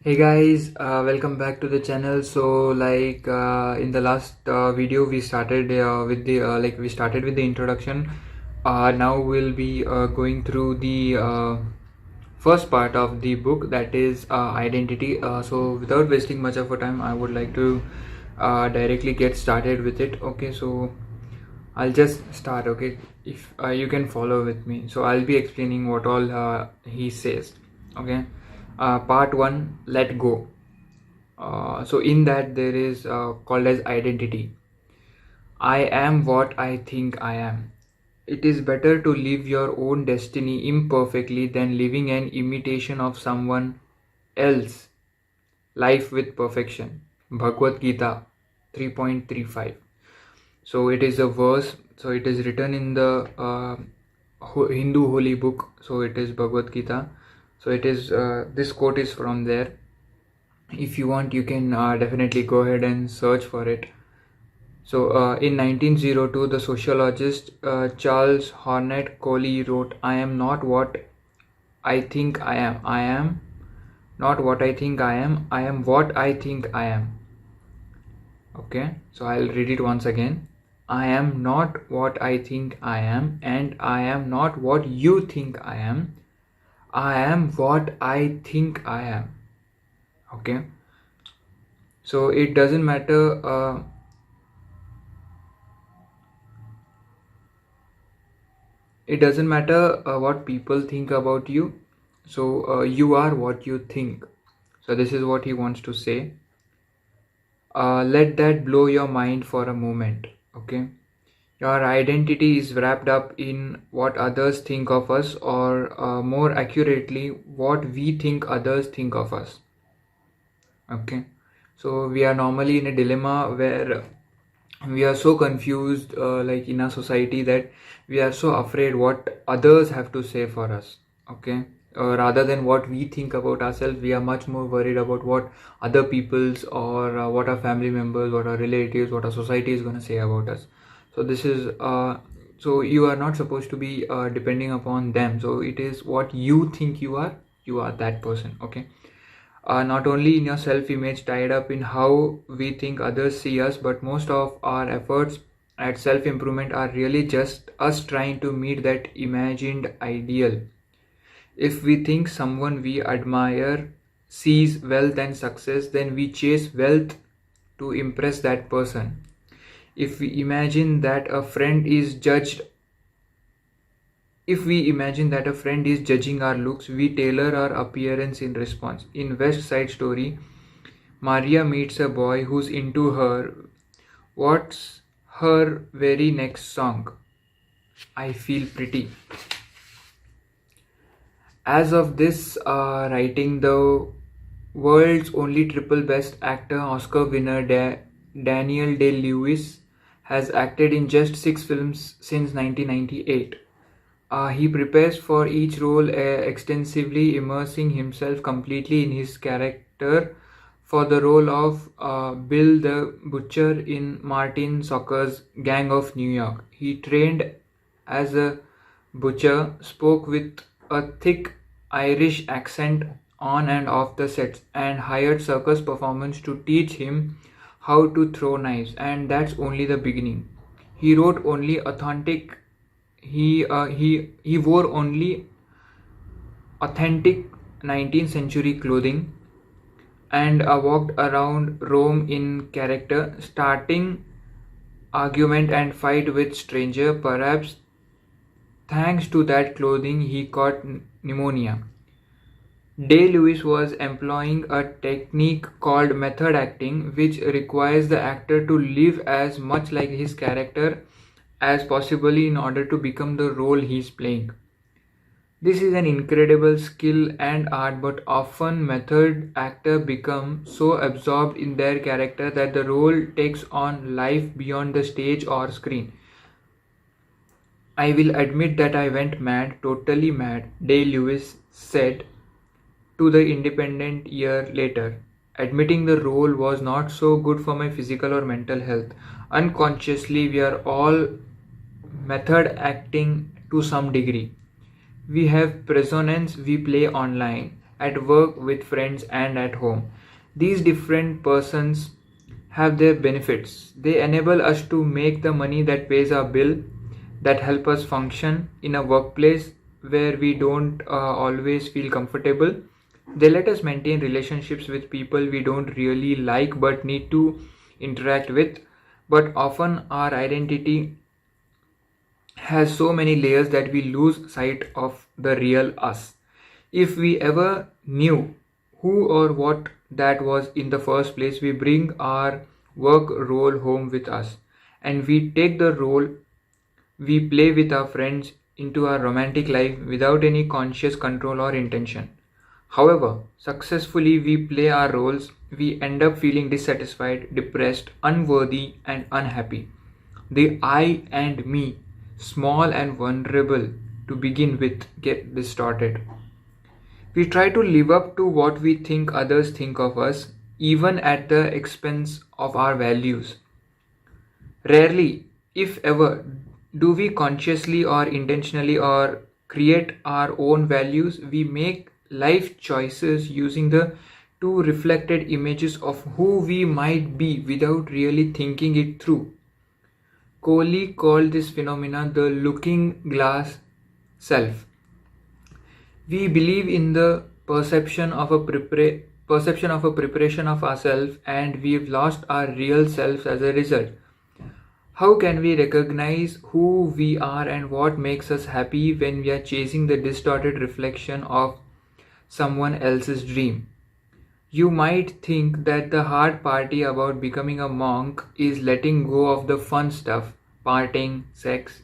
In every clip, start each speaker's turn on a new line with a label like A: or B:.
A: Hey guys, welcome back to the channel. So in the last video we started with the we started with the introduction. Now we'll be going through the first part of the book, that is identity. So without wasting much of our time, I would like to directly get started with it. Okay, so I'll just start. Okay, if you can follow with me. So I'll be explaining what all he says. Okay, part 1, let go. So in that there is called as identity. I am what I think I am. It is better to live your own destiny imperfectly than living an imitation of someone else life with perfection. Bhagavad Gita 3.35. So it is a verse. So it is written in the Hindu holy book. So it is Bhagavad Gita. So it is this quote is from there. If you want, you can definitely go ahead and search for it. So in 1902, the sociologist Charles Hornet Coley wrote, I am not what I think I am. I am not what I think I am. I am what I think I am. Okay, so I'll read it once again. I am not what I think I am, and I am not what you think I am. I am what I think I am. Okay, so it doesn't matter what people think about you. So you are what you think. So this is what he wants to say. Let that blow your mind for a moment. Okay, your identity is wrapped up in what others think of us, or more accurately, what we think others think of us. Okay, so we are normally in a dilemma where we are so confused in our society, that we are so afraid what others have to say for us. Okay, rather than what we think about ourselves, we are much more worried about what other people's, or what our family members, what our relatives, what our society is going to say about us. So this is so you are not supposed to be depending upon them. So it is what you think you are that person. Okay, not only in your self-image tied up in how we think others see us, but most of our efforts at self-improvement are really just us trying to meet that imagined ideal. If we think someone we admire sees wealth and success, then we chase wealth to impress that person. If we imagine that a friend is judged If we imagine that a friend is judging our looks, we tailor our appearance in response. In West Side Story, Maria meets a boy who's into her. What's her very next song? I Feel Pretty. As of this writing, the world's only triple best actor, Oscar winner Daniel Day-Lewis, has acted in just 6 films since 1998. He prepares for each role extensively, immersing himself completely in his character. For the role of Bill the Butcher in Martin Scorsese's Gang of New York, he trained as a butcher, spoke with a thick Irish accent on and off the sets, and hired circus performers to teach him how to throw knives. And that's only the beginning. He wrote only authentic he wore only authentic 19th century clothing, and walked around Rome in character, starting argument and fight with stranger. Perhaps thanks to that clothing, he caught pneumonia. Day-Lewis was employing a technique called method acting, which requires the actor to live as much like his character as possible in order to become the role he's playing. This is an incredible skill and art, but often method actors become so absorbed in their character that the role takes on life beyond the stage or screen. I will admit that I went mad, totally mad, Day-Lewis said to the Independent year later. Admitting the role was not so good for my physical or mental health. Unconsciously, we are all method acting to some degree. We have personas we play online, at work, with friends, and at home. These different persons have their benefits. They enable us to make the money that pays our bill, that help us function in a workplace where we don't always feel comfortable. They let us maintain relationships with people we don't really like but need to interact with. But often our identity has so many layers that we lose sight of the real us. If we ever knew who or what that was in the first place, we bring our work role home with us, and we take the role we play with our friends into our romantic life without any conscious control or intention. However, successfully we play our roles, we end up feeling dissatisfied, depressed, unworthy, and unhappy. The I and me, small and vulnerable to begin with, get distorted. We try to live up to what we think others think of us, even at the expense of our values. Rarely, if ever, do we consciously or intentionally or create our own values. We make life choices using the two reflected images of who we might be without really thinking it through. Kohli called this phenomena the looking glass self. We believe in the perception of a preparation of ourselves, and we've lost our real selves as a result. How can we recognize who we are and what makes us happy when we are chasing the distorted reflection of someone else's dream? You might think that the hard party about becoming a monk is letting go of the fun stuff, partying, sex,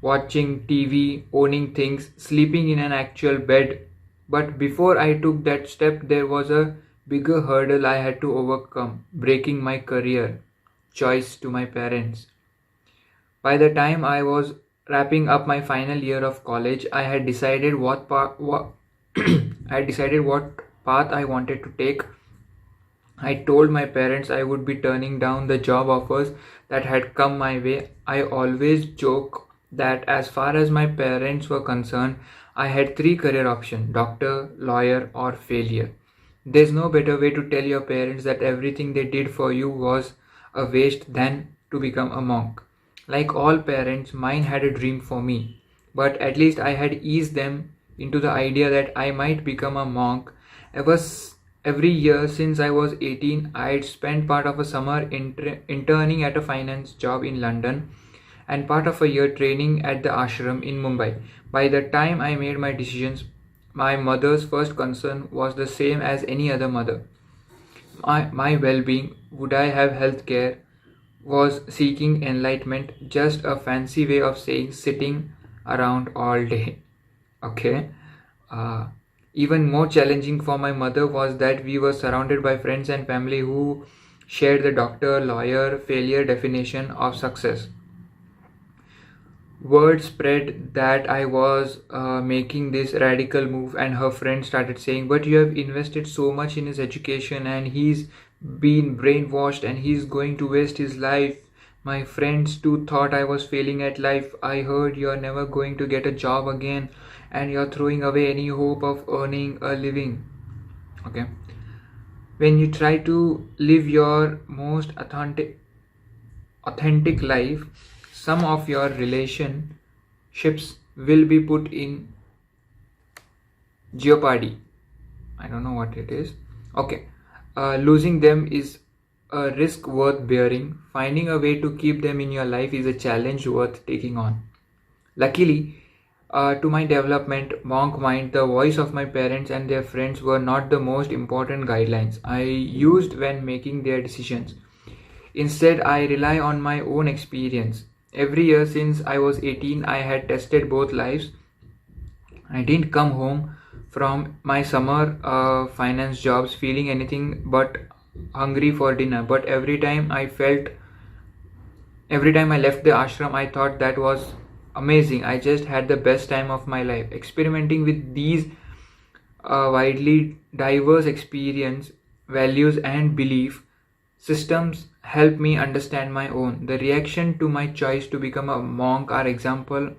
A: watching TV, owning things, sleeping in an actual bed. But before I took that step, there was a bigger hurdle I had to overcome: breaking my career choice to my parents. By the time I was wrapping up my final year of college, I had decided I had decided what path I wanted to take. I told my parents I would be turning down the job offers that had come my way. I always joke that as far as my parents were concerned, I had three career options: doctor, lawyer, or failure. There's no better way to tell your parents that everything they did for you was a waste than to become a monk. Like all parents, mine had a dream for me, but at least I had eased them into the idea that I might become a monk. Every year since I was 18, I had spent part of a summer interning at a finance job in London and part of a year training at the ashram in Mumbai. By the time I made my decisions, my mother's first concern was the same as any other mother: my well being. Would I have health care? Was seeking enlightenment just a fancy way of saying sitting around all day? Okay. Uh, Even more challenging for my mother was that we were surrounded by friends and family who shared the doctor, lawyer, failure definition of success. Word spread that I was making this radical move, and her friends started saying, "But you have invested so much in his education, and he's been brainwashed, and he's going to waste his life." My friends too thought I was failing at life. "I heard you're never going to get a job again, and you're throwing away any hope of earning a living." Okay. When you try to live your most authentic life, some of your relationships will be put in jeopardy. I don't know what it is. Okay. Losing them is a risk worth bearing. Finding a way to keep them in your life is a challenge worth taking on. Luckily, to my development, monk mind, the voice of my parents and their friends were not the most important guidelines I used when making their decisions. Instead, I rely on my own experience. Every year since I was 18, I had tested both lives. I didn't come home from my summer finance jobs feeling anything but hungry for dinner. But every time I left the ashram, I thought that was amazing. I just had the best time of my life. Experimenting with these widely diverse experience, values, and belief systems help me understand my own. The reaction to my choice to become a monk are example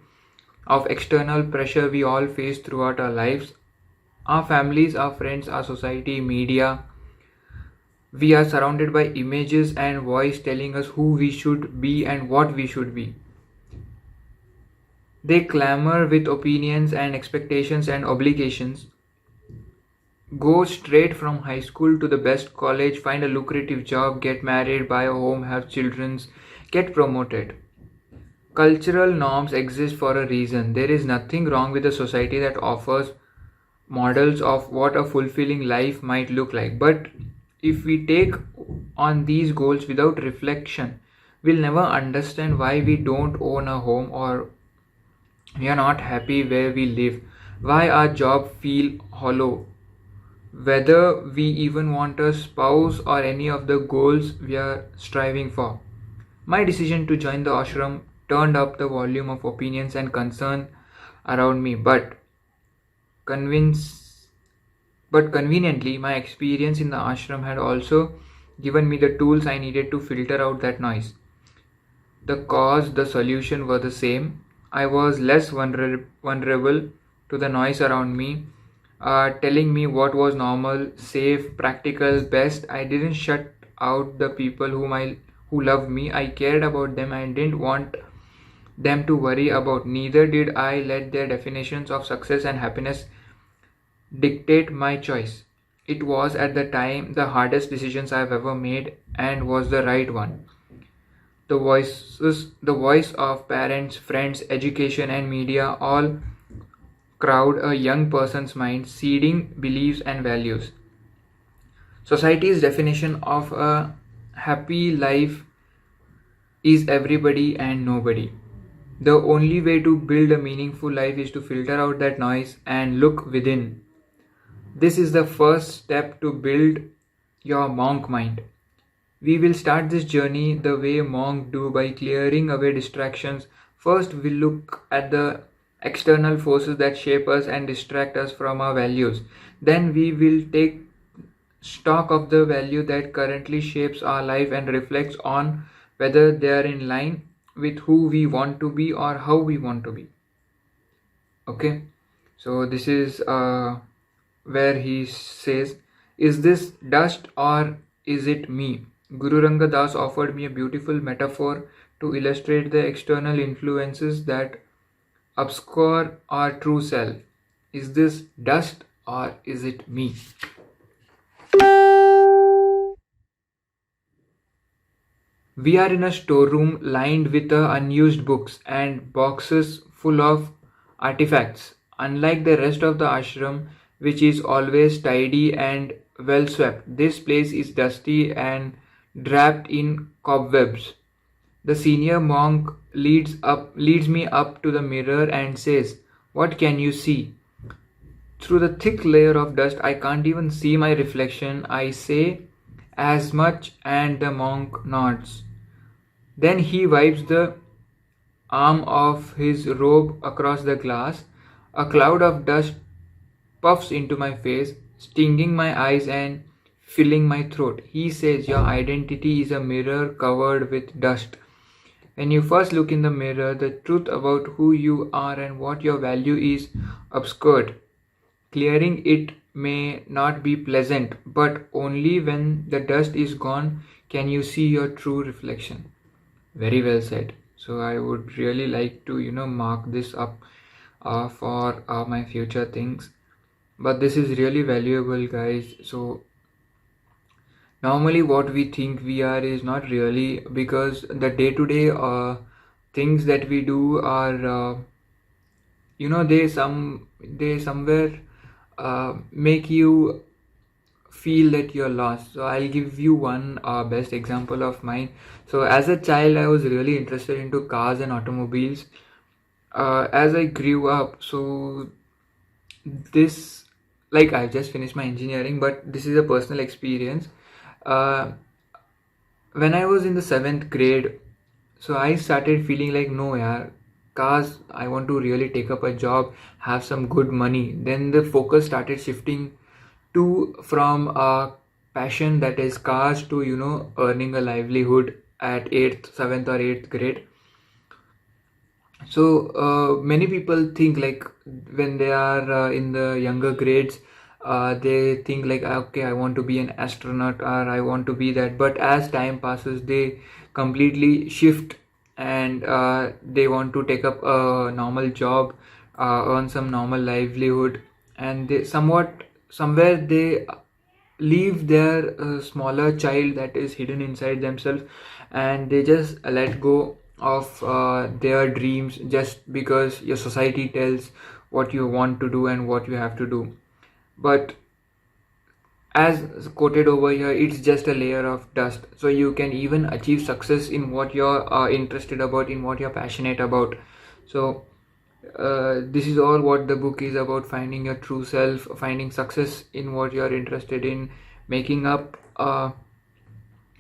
A: of external pressure we all face throughout our lives. Our families, our friends, our society, media, we are surrounded by images and voice telling us who we should be and what we should be. They clamor with opinions and expectations and obligations. Go straight from high school to the best college, find a lucrative job, get married, buy a home, have children, get promoted. Cultural norms exist for a reason. There is nothing wrong with a society that offers models of what a fulfilling life might look like. But if we take on these goals without reflection, we'll never understand why we don't own a home, or we are not happy where we live, why our job feel hollow, whether we even want a spouse or any of the goals we are striving for. My decision to join the ashram turned up the volume of opinions and concern around me, convince but conveniently my experience in the ashram had also given me the tools I needed to filter out that noise. The cause, the solution were the same. I was less vulnerable to the noise around me, telling me what was normal, safe, practical, best. I didn't shut out the people who loved me. I cared about them and didn't want them to worry about. Neither did I let their definitions of success and happiness dictate my choice. It was at the time the hardest decisions I've ever made and was the right one. The voice of parents, friends, education, and media all crowd a young person's mind, seeding beliefs and values. Society's definition of a happy life is everybody and nobody. The only way to build a meaningful life is to filter out that noise and look within. This is the first step to build your monk mind. We will start this journey the way monks do, by clearing away distractions. First, we'll look at the external forces that shape us and distract us from our values. Then we will take stock of the value that currently shapes our life and reflects on whether they are in line with who we want to be or how we want to be. Okay, so this is where he says, "Is this dust or is it me?" Guru Ranga Das offered me a beautiful metaphor to illustrate the external influences that obscure our true self. Is this dust or is it me? We are in a storeroom lined with unused books and boxes full of artifacts. Unlike the rest of the ashram, which is always tidy and well swept, this place is dusty and draped in cobwebs. The senior monk leads me up to the mirror and says, "What can you see?" Through the thick layer of dust, I can't even see my reflection. I say as much, and the monk nods. Then he wipes the arm of his robe across the glass. A cloud of dust puffs into my face, stinging my eyes and filling my throat. He says, "Your identity is a mirror covered with dust. When you first look in the mirror, the truth about who you are and what your value is obscured. Clearing it may not be pleasant, but only when the dust is gone can you see your true reflection." Very well said. So I would really like to, mark this up for my future things. But this is really valuable, guys. So normally what we think we are is not really, because the day-to-day things that we do are, they somewhere make you feel that you're lost. So I'll give you one best example of mine. So as a child, I was really interested into cars and automobiles. As I grew up, so this, like, I just finished my engineering, but this is a personal experience. When I was in the 7th grade, so I started feeling like, no, yaar, cars, I want to really take up a job, have some good money. Then the focus started shifting from a passion, that is cars, to earning a livelihood at 7th or 8th grade. So many people think, like, when they are in the younger grades, they think like, okay, I want to be an astronaut or I want to be that, but as time passes they completely shift, and they want to take up a normal job, earn some normal livelihood, and they somewhere they leave their smaller child that is hidden inside themselves, and they just let go of their dreams just because your society tells what you want to do and what you have to do. But as quoted over here, it's just a layer of dust, so you can even achieve success in what you're interested about, in what you're passionate about. So this is all what the book is about: finding your true self, finding success in what you're interested in, making up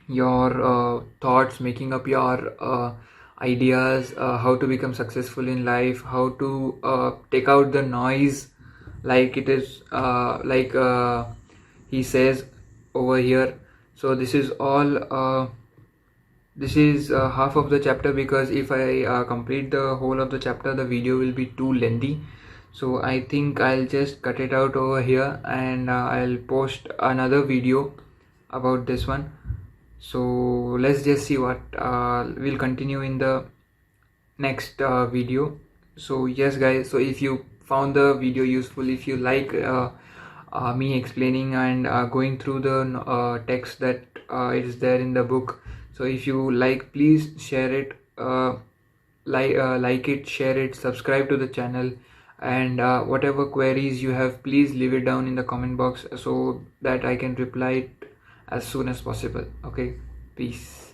A: your thoughts, making up your ideas, how to become successful in life, how to take out the noise, like it is he says over here. So this is all this is half of the chapter, because if I complete the whole of the chapter the video will be too lengthy. So I think I'll just cut it out over here, and I'll post another video about this one. So let's just see what we'll continue in the next video. So yes guys, so if you found the video useful, if you like me explaining and going through the text that is there in the book, so if you like, please share it, like it, share it, subscribe to the channel, and whatever queries you have, please leave it down in the comment box so that I can reply it as soon as possible. Okay, peace.